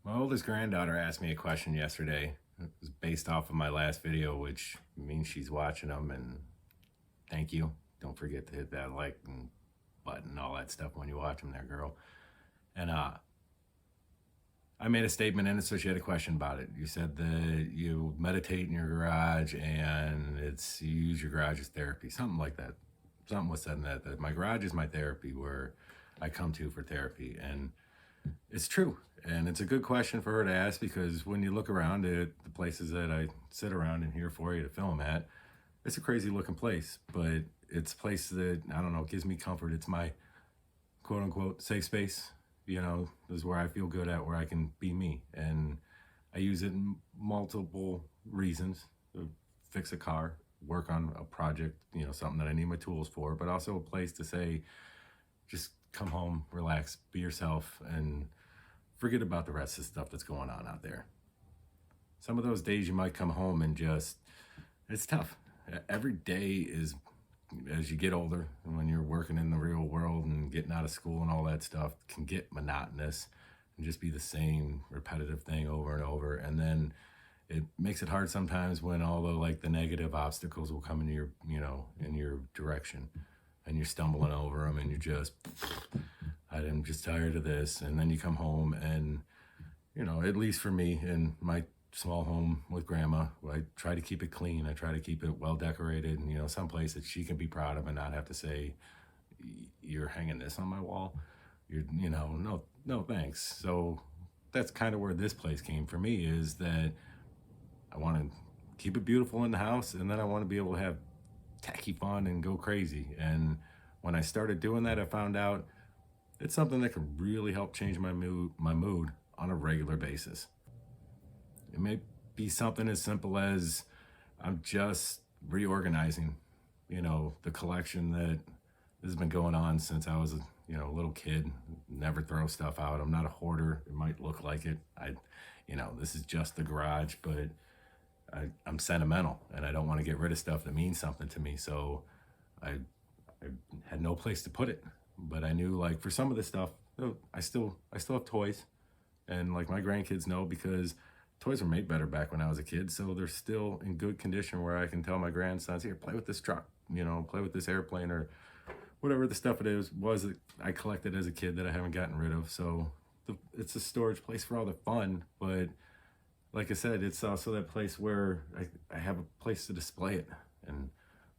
My oldest granddaughter asked me a question yesterday. It was based off of my last video, which means she's watching them. And thank you. Don't forget to hit that like and button, all that stuff when you watch them, there, girl. And I made a statement in it, so she had a question about it. You said that you meditate in your garage and you use your garage as therapy, something like that. Something was said in that my garage is my therapy, where I come to for therapy. And it's true. And it's a good question for her to ask, because when you look around at the places that I sit around in here for you to film at, it's a crazy looking place, but it's a place that, I don't know, gives me comfort. It's my quote unquote safe space. This is where I feel good at, where I can be me. And I use it in multiple reasons: to fix a car, work on a project, something that I need my tools for, but also a place to say, just come home, relax, be yourself, and forget about the rest of the stuff that's going on out there. Some of those days you might come home and it's tough. Every day is, as you get older, and when you're working in the real world and getting out of school and all that stuff, can get monotonous and just be the same repetitive thing over and over. And then it makes it hard sometimes when all the negative obstacles will come in your direction, and you're stumbling over them, and I'm just tired of this. And then you come home and, at least for me in my small home with grandma, I try to keep it clean. I try to keep it well decorated, and, someplace that she can be proud of and not have to say, you're hanging this on my wall. No, no, thanks. So that's kind of where this place came for me, is that I want to keep it beautiful in the house, and then I want to be able to have tacky fun and go crazy. And when I started doing that, I found out it's something that can really help change my mood on a regular basis. It may be something as simple as I'm just reorganizing, the collection that has been going on since I was a little kid. Never throw stuff out. I'm not a hoarder. It might look like it. This is just the garage, but I'm sentimental, and I don't want to get rid of stuff that means something to me. So I had no place to put it, but I knew, like, for some of this stuff, I still have toys, and like my grandkids know, because toys were made better back when I was a kid, so they're still in good condition, where I can tell my grandsons, here, play with this truck, play with this airplane, or whatever the stuff was that I collected as a kid that I haven't gotten rid of. So it's a storage place for all the fun, but like I said, it's also that place where I have a place to display it and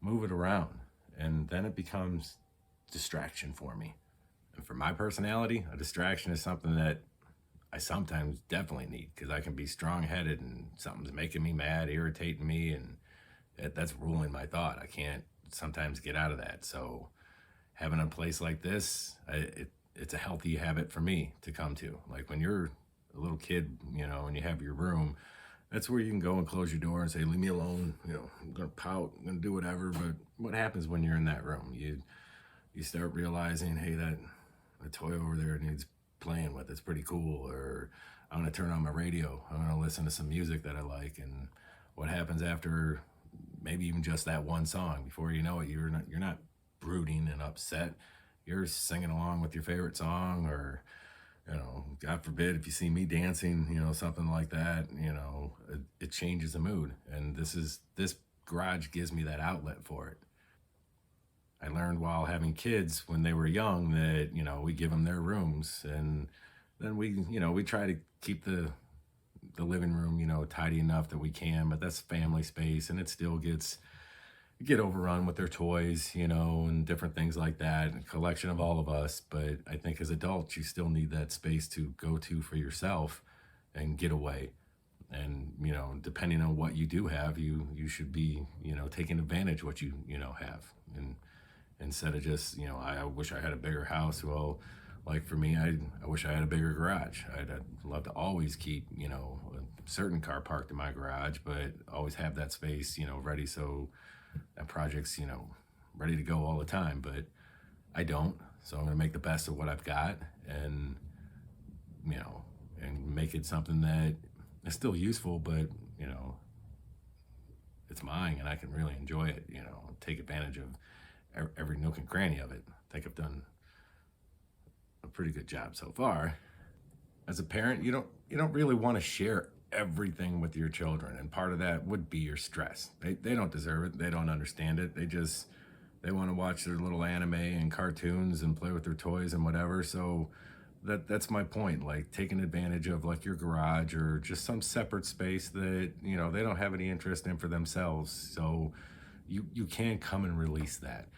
move it around, and then it becomes distraction for me. And for my personality, a distraction is something that I sometimes definitely need, because I can be strong-headed and something's making me mad, irritating me, and that's ruling my thought. I can't sometimes get out of that. So having a place like this, it's a healthy habit for me to come to. Like when you're a little kid, and you have your room, that's where you can go and close your door and say, leave me alone. I'm gonna pout, I'm gonna do whatever. But what happens when you're in that room? You start realizing, hey, that toy over there needs playing with. It's pretty cool. Or I'm gonna turn on my radio. I'm gonna listen to some music that I like. And what happens after maybe even just that one song? Before you know it, you're not brooding and upset. You're singing along with your favorite song, or God forbid, if you see me dancing, something like that, it changes the mood. And this garage gives me that outlet for it. I learned while having kids when they were young that, we give them their rooms, and then we try to keep the living room, tidy enough that we can, but that's family space, and it still get overrun with their toys, and different things like that, a collection of all of us. But I think as adults, you still need that space to go to for yourself and get away. And, depending on what you do have, you should be, taking advantage of what you have. And instead of just, I wish I had a bigger house. Well, like for me, I wish I had a bigger garage. I'd love to always keep, a certain car parked in my garage, but always have that space, ready, so that project's, ready to go all the time. But I don't. So I'm going to make the best of what I've got, and, and make it something that is still useful, but, it's mine, and I can really enjoy it, take advantage of every nook and cranny of it. I think I've done a pretty good job so far. As a parent, you don't really want to share everything with your children, and part of that would be your stress. They don't deserve it. They don't understand it. They want to watch their little anime and cartoons and play with their toys and whatever. So that's my point. Like taking advantage of like your garage or just some separate space that they don't have any interest in for themselves. So you can come and release that.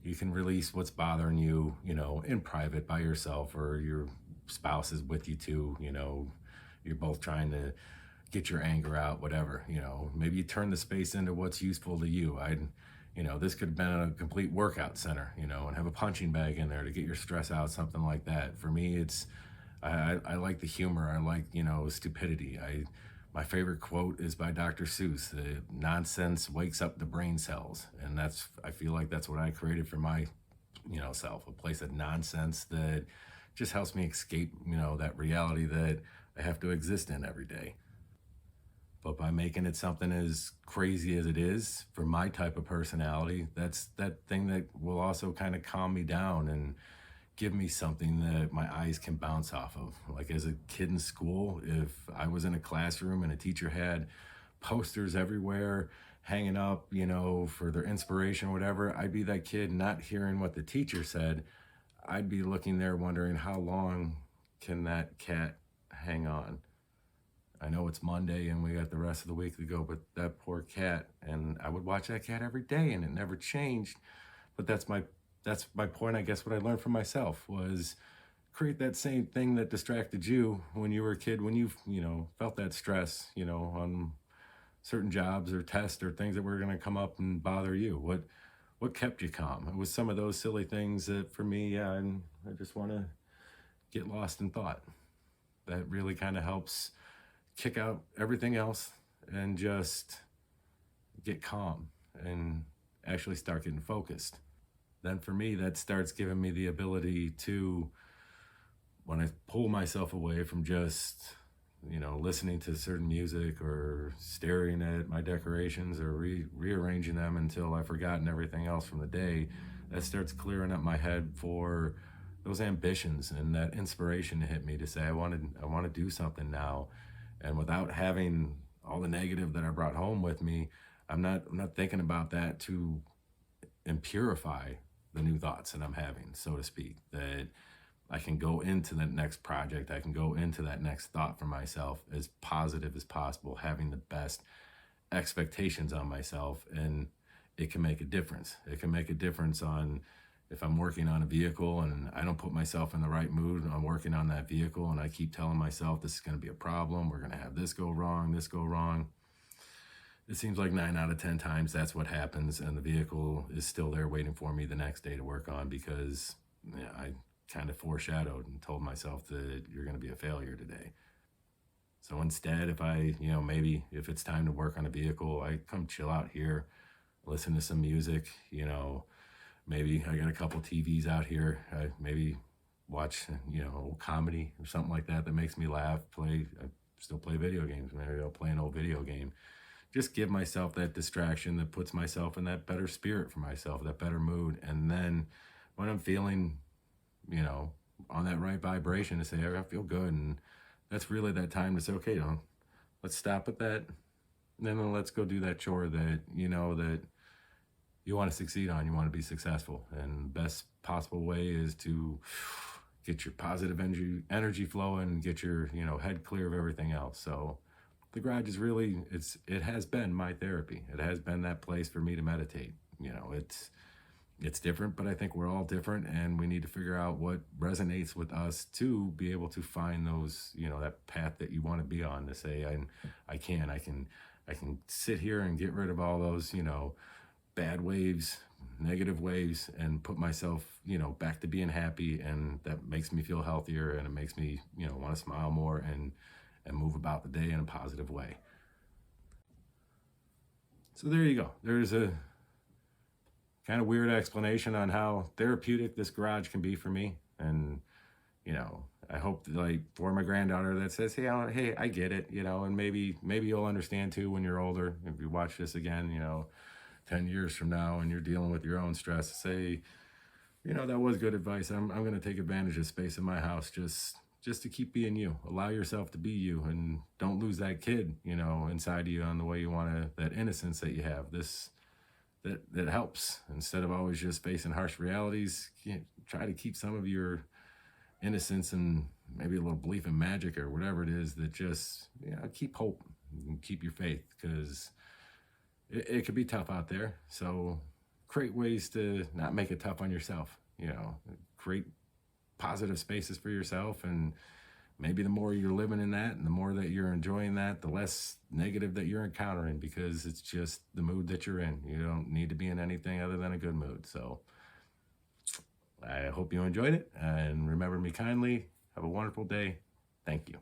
You can release what's bothering you, in private by yourself, or your spouse is with you too. You're both trying to get your anger out, whatever. Maybe you turn the space into what's useful to you. This could have been a complete workout center, and have a punching bag in there to get your stress out, something like that. For me, I like the humor. I like, stupidity. My favorite quote is by Dr. Seuss: "Nonsense wakes up the brain cells," and I feel like that's what I created for my, self, a place of nonsense that just helps me escape, that reality that I have to exist in every day. But by making it something as crazy as it is for my type of personality, that's that thing that will also kind of calm me down and give me something that my eyes can bounce off of. Like as a kid in school, if I was in a classroom and a teacher had posters everywhere hanging up, for their inspiration or whatever, I'd be that kid not hearing what the teacher said. I'd be looking there wondering, how long can that cat hang on? I know it's Monday and we got the rest of the week to go, but that poor cat, and I would watch that cat every day and it never changed. But that's my point. I guess what I learned from myself was create that same thing that distracted you when you were a kid, when you felt that stress, on certain jobs or tests or things that were going to come up and bother you. What kept you calm? It was some of those silly things that for me, and I just want to get lost in thought. That really kind of helps kick out everything else and just get calm and actually start getting focused. Then for me, that starts giving me the ability to, when I pull myself away from just, listening to certain music or staring at my decorations or rearranging them until I've forgotten everything else from the day, that starts clearing up my head for those ambitions and that inspiration to hit me to say, I want to do something now. And without having all the negative that I brought home with me, I'm not thinking about that to impurify the new thoughts that I'm having, so to speak, that I can go into the next project, I can go into that next thought for myself as positive as possible, having the best expectations on myself, and it can make a difference. It can make a difference on if I'm working on a vehicle and I don't put myself in the right mood and I'm working on that vehicle and I keep telling myself this is going to be a problem, we're going to have this go wrong, it seems like 9 out of 10 times that's what happens, and the vehicle is still there waiting for me the next day to work on because I kind of foreshadowed and told myself that you're going to be a failure today. So instead, if I, maybe if it's time to work on a vehicle, I come chill out here, listen to some music, maybe I got a couple TVs out here. I maybe watch, old comedy or something like that makes me laugh. I still play video games. Maybe I'll play an old video game. Just give myself that distraction that puts myself in that better spirit for myself, that better mood. And then when I'm feeling, on that right vibration, to say, I feel good. And that's really that time to say, okay, let's stop at that. And then let's go do that chore that, that you want to succeed on, you want to be successful. And the best possible way is to get your positive energy flowing, get your, head clear of everything else. So the garage is really, it has been my therapy. It has been that place for me to meditate. It's different, but I think we're all different, and we need to figure out what resonates with us to be able to find those, that path that you want to be on, to say, I can sit here and get rid of all those, bad waves, negative waves, and put myself, back to being happy, and that makes me feel healthier, and it makes me, want to smile more and move about the day in a positive way. So there you go. There's a kind of weird explanation on how therapeutic this garage can be for me. And, I hope that, like, for my granddaughter that says, hey, I get it, and maybe you'll understand too when you're older. If you watch this again, 10 years from now and you're dealing with your own stress, say, that was good advice. I'm going to take advantage of space in my house just just to keep being you. Allow yourself to be you, and don't lose that kid, inside of you on the way you want to, that innocence that you have. That helps. Instead of always just facing harsh realities, try to keep some of your innocence and maybe a little belief in magic or whatever it is that just, keep hope and keep your faith, because it could be tough out there. So create ways to not make it tough on yourself, create positive spaces for yourself, and maybe the more you're living in that and the more that you're enjoying that, the less negative that you're encountering, because it's just the mood that you're in. You don't need to be in anything other than a good mood. So I hope you enjoyed it, and remember me kindly. Have a wonderful day. Thank you.